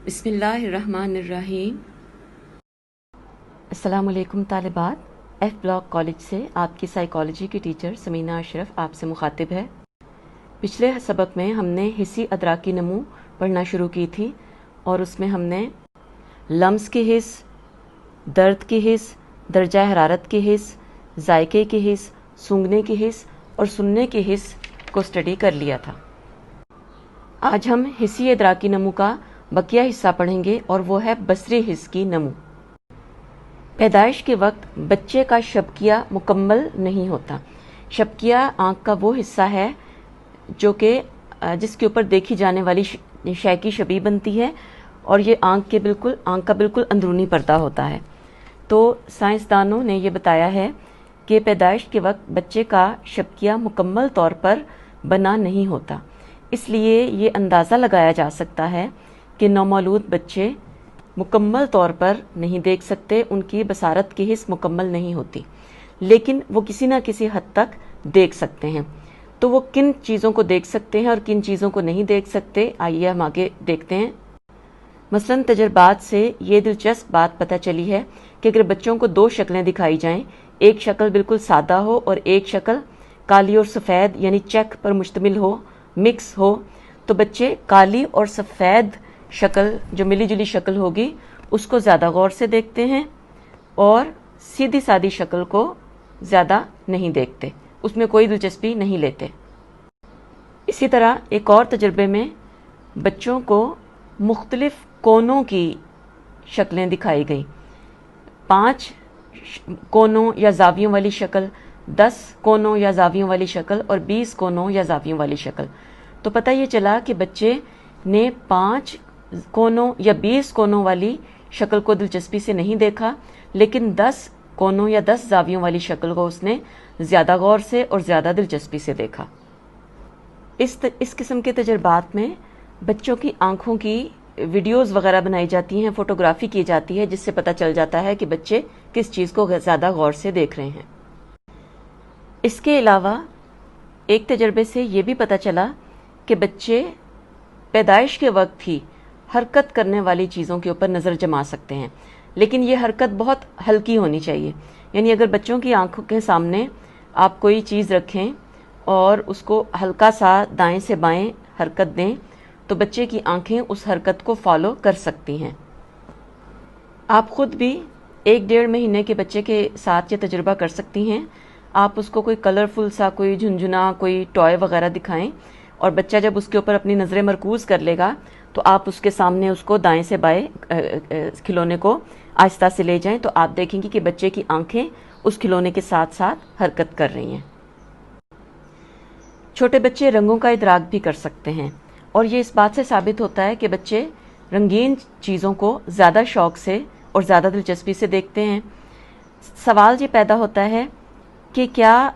बिस्मिल्लाहिर्रहमानिर्रहीम। अस्सलाम वालेकुम तालिबात। एफ ब्लॉक कॉलेज से आपकी साइकोलॉजी की टीचर समीना अशरफ आपसे मुखातिब है। पिछले सबक में हमने हिस्सी अदराकी नमू पढ़ना शुरू की थी और उसमें हमने लम्स की हिस्स, दर्द की हिस्स, दर्जा हरारत की हिस्स, जायके की हिस्स, सूंघने की हिस्स और सुनने की हिस्स को स्टडी कर लिया था। आज हम हिस्सी अदराकी नमू का बकिया हिस्सा पढ़ेंगे और वो है बसरी हिस्स की नमू। पैदाइश के वक्त बच्चे का शबकिया मुकम्मल नहीं होता। शबकिया आँख का वो हिस्सा है जो कि जिसके ऊपर देखी जाने वाली शय की शबीह बनती है और ये आँख का बिल्कुल अंदरूनी पर्दा होता है। तो साइंसदानों ने ये बताया है कि पैदाइश के वक्त बच्चे का शबकिया मुकम्मल तौर पर बना नहीं होता, इसलिए ये अंदाज़ा लगाया जा सकता है कि नौमौलूद बच्चे मुकम्मल तौर पर नहीं देख सकते, उनकी बसारत की हिस्स मुकम्मल नहीं होती, लेकिन वो किसी न किसी हद तक देख सकते हैं। तो वो किन चीज़ों को देख सकते हैं और किन चीज़ों को नहीं देख सकते, आइए हम आगे देखते हैं। मसलन तजर्बात से ये दिलचस्प बात पता चली है कि अगर बच्चों को दो शक्लें दिखाई जाएं, एक शक्ल बिल्कुल सादा हो और एक शक्ल काली और सफ़ेद यानी चेक पर मुश्तमिल हो, मिक्स हो, तो बच्चे काली और सफ़ेद शक्ल जो मिली जुली शक्ल होगी उसको ज़्यादा गौर से देखते हैं और सीधी सादी शक्ल को ज़्यादा नहीं देखते, उसमें कोई दिलचस्पी नहीं लेते। इसी तरह एक और तजर्बे में बच्चों को मुख्तलिफ कोनों की शक्लें दिखाई गई। 5 कोनों या जावियों वाली शक्ल, 10 कोनों या जावियों वाली शक्ल और 20 कोनों या जावियों वाली शक्ल। तो पता ये चला कि बच्चे ने 5 कोनों या 20 कोनों वाली शक्ल को दिलचस्पी से नहीं देखा, लेकिन 10 कोनों या 10 जावियों वाली शक्ल को उसने ज़्यादा गौर से और ज़्यादा दिलचस्पी से देखा। इस किस्म के तजर्बात में बच्चों की आंखों की वीडियोस वगैरह बनाई जाती हैं, फोटोग्राफी की जाती है, जिससे पता चल जाता है कि बच्चे किस चीज़ को ज़्यादा गौर से देख रहे हैं। इसके अलावा एक तजर्बे से ये भी पता चला कि बच्चे पैदाइश के वक्त ही हरकत करने वाली चीज़ों के ऊपर नज़र जमा सकते हैं, लेकिन ये हरकत बहुत हल्की होनी चाहिए। यानी अगर बच्चों की आंखों के सामने आप कोई चीज़ रखें और उसको हल्का सा दाएं से बाएं हरकत दें तो बच्चे की आंखें उस हरकत को फॉलो कर सकती हैं। आप ख़ुद भी 1-1.5 महीने के बच्चे के साथ ये तजुर्बा कर सकती हैं। आप उसको कोई कलरफुल सा कोई झुनझुना कोई टॉय वगैरह दिखाएं और बच्चा जब उसके ऊपर अपनी नज़रें मरकूज़ कर लेगा तो आप उसके सामने उसको दाएं से बाएं खिलौने को आहिस्ता से ले जाएं, तो आप देखेंगे कि बच्चे की आंखें उस खिलौने के साथ साथ हरकत कर रही हैं। छोटे बच्चे रंगों का इदराक भी कर सकते हैं और ये इस बात से साबित होता है कि बच्चे रंगीन चीज़ों को ज़्यादा शौक़ से और ज़्यादा दिलचस्पी से देखते हैं। सवाल ये पैदा होता है कि क्या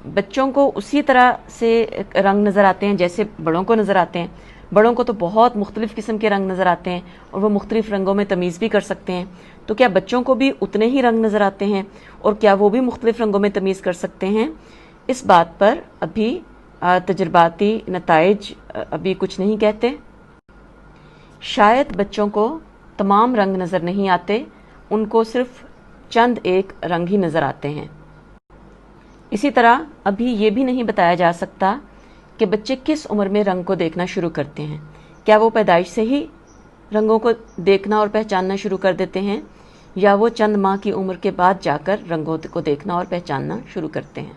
बच्चों को उसी तरह से रंग नज़र आते हैं जैसे बड़ों को नज़र आते हैं? बड़ों को तो बहुत मुख्तलिफ़ किस्म के रंग नज़र आते हैं और वो मुख्तलिफ़ रंगों में तमीज़ भी कर सकते हैं। तो क्या बच्चों को भी उतने ही रंग नज़र आते हैं और क्या वो भी मुख्तलिफ़ रंगों में तमीज़ कर सकते हैं? इस बात पर अभी तजर्बाती नताइज अभी कुछ नहीं कहते। शायद बच्चों को तमाम रंग नज़र नहीं आते, उनको सिर्फ चंद एक रंग ही नज़र आते हैं। इसी तरह अभी ये भी नहीं बताया जा सकता कि बच्चे किस उम्र में रंग को देखना शुरू करते हैं। क्या वो पैदाइश से ही रंगों को देखना और पहचानना शुरू कर देते हैं या वो चंद माह की उम्र के बाद जाकर रंगों को देखना और पहचानना शुरू करते हैं?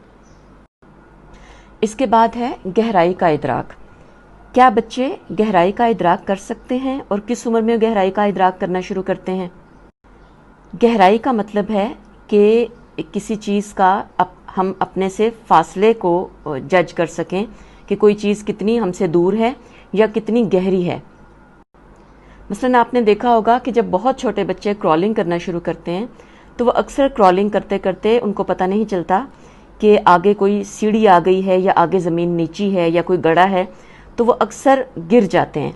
इसके बाद है गहराई का इदराक। क्या बच्चे गहराई का इदराक कर सकते हैं और किस उम्र में गहराई का इदराक करना शुरू करते हैं? गहराई का मतलब है कि किसी चीज़ का हम अपने से फासले को जज कर सकें कि कोई चीज़ कितनी हमसे दूर है या कितनी गहरी है। मसलन आपने देखा होगा कि जब बहुत छोटे बच्चे क्रॉलिंग करना शुरू करते हैं तो वो अक्सर क्रॉलिंग करते करते उनको पता नहीं चलता कि आगे कोई सीढ़ी आ गई है या आगे ज़मीन नीची है या कोई गड़ा है, तो वो अक्सर गिर जाते हैं।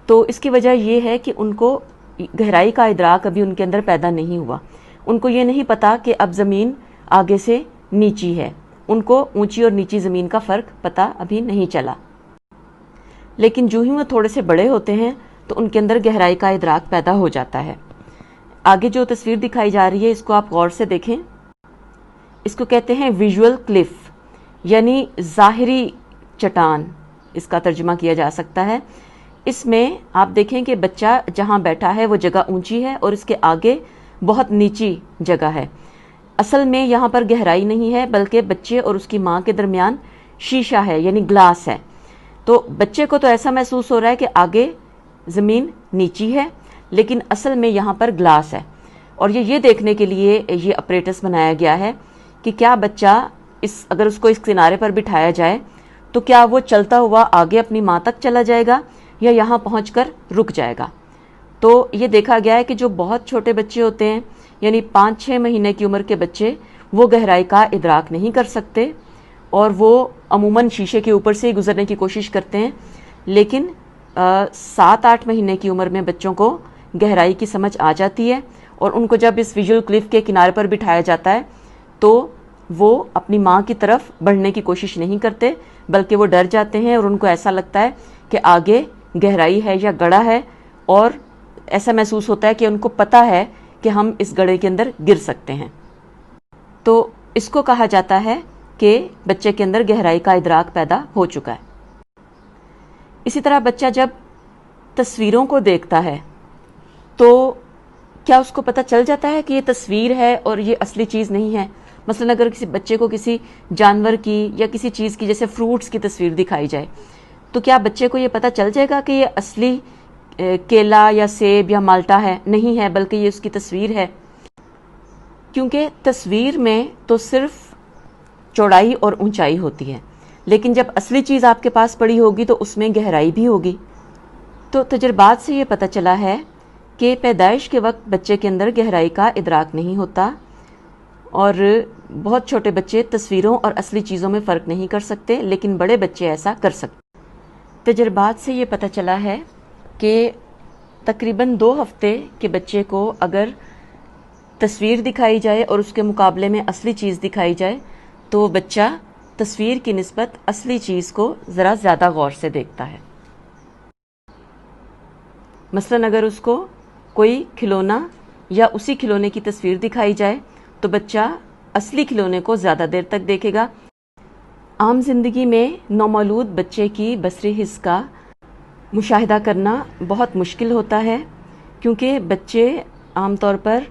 तो इसकी वजह ये है कि उनको गहराई का इदराक अभी उनके अंदर पैदा नहीं हुआ। उनको ये नहीं पता कि अब ज़मीन आगे से नीची है, उनको ऊंची और नीची ज़मीन का फ़र्क पता अभी नहीं चला। लेकिन जो ही वो थोड़े से बड़े होते हैं تو ان کے اندر گہرائی کا ادراک پیدا ہو جاتا ہے۔ آگے جو تصویر دکھائی جا رہی ہے اس کو آپ غور سے دیکھیں، اس کو کہتے ہیں ویژول کلف، یعنی ظاہری چٹان اس کا ترجمہ کیا جا سکتا ہے۔ اس میں آپ دیکھیں کہ بچہ جہاں بیٹھا ہے وہ جگہ اونچی ہے اور اس کے آگے بہت نیچی جگہ ہے۔ اصل میں یہاں پر گہرائی نہیں ہے بلکہ بچے اور اس کی ماں کے درمیان شیشہ ہے، یعنی گلاس ہے۔ تو بچے کو تو ایسا محسوس ہو رہا ہے کہ آگے زمین نیچی ہے، لیکن اصل میں یہاں پر گلاس ہے، اور یہ دیکھنے کے لیے یہ اپریٹس بنایا گیا ہے کہ کیا بچہ اگر اس کو اس کنارے پر بٹھایا جائے تو کیا وہ چلتا ہوا آگے اپنی ماں تک چلا جائے گا یا یہاں پہنچ کر رک جائے گا۔ تو یہ دیکھا گیا ہے کہ جو بہت چھوٹے بچے ہوتے ہیں، یعنی 5-6 مہینے کی عمر کے بچے، وہ گہرائی کا ادراک نہیں کر سکتے اور وہ عموماً شیشے کے اوپر سے ہی گزرنے کی کوشش کرتے ہیں، لیکن 7-8 مہینے کی عمر میں بچوں کو گہرائی کی سمجھ آ جاتی ہے، اور ان کو جب اس ویژول کلف کے کنارے پر بٹھایا جاتا ہے تو وہ اپنی ماں کی طرف بڑھنے کی کوشش نہیں کرتے، بلکہ وہ ڈر جاتے ہیں اور ان کو ایسا لگتا ہے کہ آگے گہرائی ہے یا گڑھا ہے، اور ایسا محسوس ہوتا ہے کہ ان کو پتہ ہے کہ ہم اس گڑھے کے اندر گر سکتے ہیں۔ تو اس کو کہا جاتا ہے کہ بچے کے اندر گہرائی کا ادراک پیدا ہو چکا ہے۔ اسی طرح بچہ جب تصویروں کو دیکھتا ہے تو کیا اس کو پتہ چل جاتا ہے کہ یہ تصویر ہے اور یہ اصلی چیز نہیں ہے؟ مثلا اگر کسی بچے کو کسی جانور کی یا کسی چیز کی، جیسے فروٹس کی تصویر دکھائی جائے، تو کیا بچے کو یہ پتہ چل جائے گا کہ یہ اصلی کیلا یا سیب یا مالٹا ہے؟ نہیں ہے، بلکہ یہ اس کی تصویر ہے، کیونکہ تصویر میں تو صرف چوڑائی اور اونچائی ہوتی ہے، لیکن جب اصلی چیز آپ کے پاس پڑی ہوگی تو اس میں گہرائی بھی ہوگی۔ تو تجربات سے یہ پتہ چلا ہے کہ پیدائش کے وقت بچے کے اندر گہرائی کا ادراک نہیں ہوتا، اور بہت چھوٹے بچے تصویروں اور اصلی چیزوں میں فرق نہیں کر سکتے، لیکن بڑے بچے ایسا کر سکتے۔ تجربات سے یہ پتہ چلا ہے کہ تقریباً 2 ہفتے کے بچے کو اگر تصویر دکھائی جائے اور اس کے مقابلے میں اصلی چیز دکھائی جائے تو وہ بچہ تصویر کی نسبت اصلی چیز کو ذرا زیادہ غور سے دیکھتا ہے۔ مثلاً اگر اس کو کوئی کھلونا یا اسی کھلونے کی تصویر دکھائی جائے تو بچہ اصلی کھلونے کو زیادہ دیر تک دیکھے گا۔ عام زندگی میں نومولود بچے کی بصری حس کا مشاہدہ کرنا بہت مشکل ہوتا ہے، کیونکہ بچے عام طور پر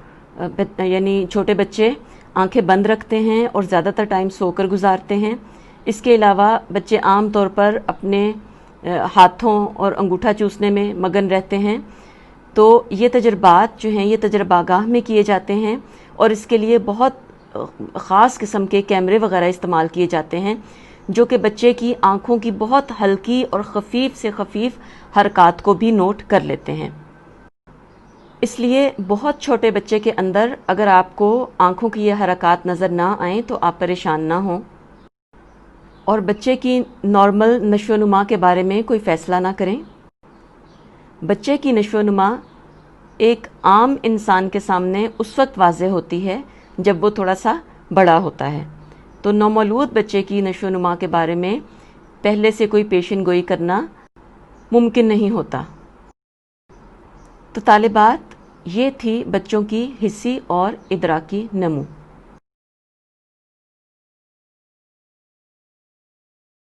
یعنی چھوٹے بچے آنکھیں بند رکھتے ہیں اور زیادہ تر ٹائم سو کر گزارتے ہیں۔ اس کے علاوہ بچے عام طور پر اپنے ہاتھوں اور انگوٹھا چوسنے میں مگن رہتے ہیں۔ تو یہ تجربات جو ہیں یہ تجربہ گاہ میں کیے جاتے ہیں، اور اس کے لیے بہت خاص قسم کے کیمرے وغیرہ استعمال کیے جاتے ہیں جو کہ بچے کی آنکھوں کی بہت ہلکی اور خفیف سے خفیف حرکات کو بھی نوٹ کر لیتے ہیں۔ اس لیے بہت چھوٹے بچے کے اندر اگر آپ کو آنکھوں کی یہ حرکات نظر نہ آئیں تو آپ پریشان نہ ہوں، اور بچے کی نارمل نشو و نما کے بارے میں کوئی فیصلہ نہ کریں۔ بچے کی نشو و نما ایک عام انسان کے سامنے اس وقت واضح ہوتی ہے جب وہ تھوڑا سا بڑا ہوتا ہے، تو نومولود بچے کی نشو و نما کے بارے میں پہلے سے کوئی پیشن گوئی کرنا ممکن نہیں ہوتا۔ تو طالبات، یہ تھی بچوں کی حسی اور ادراکی نمو۔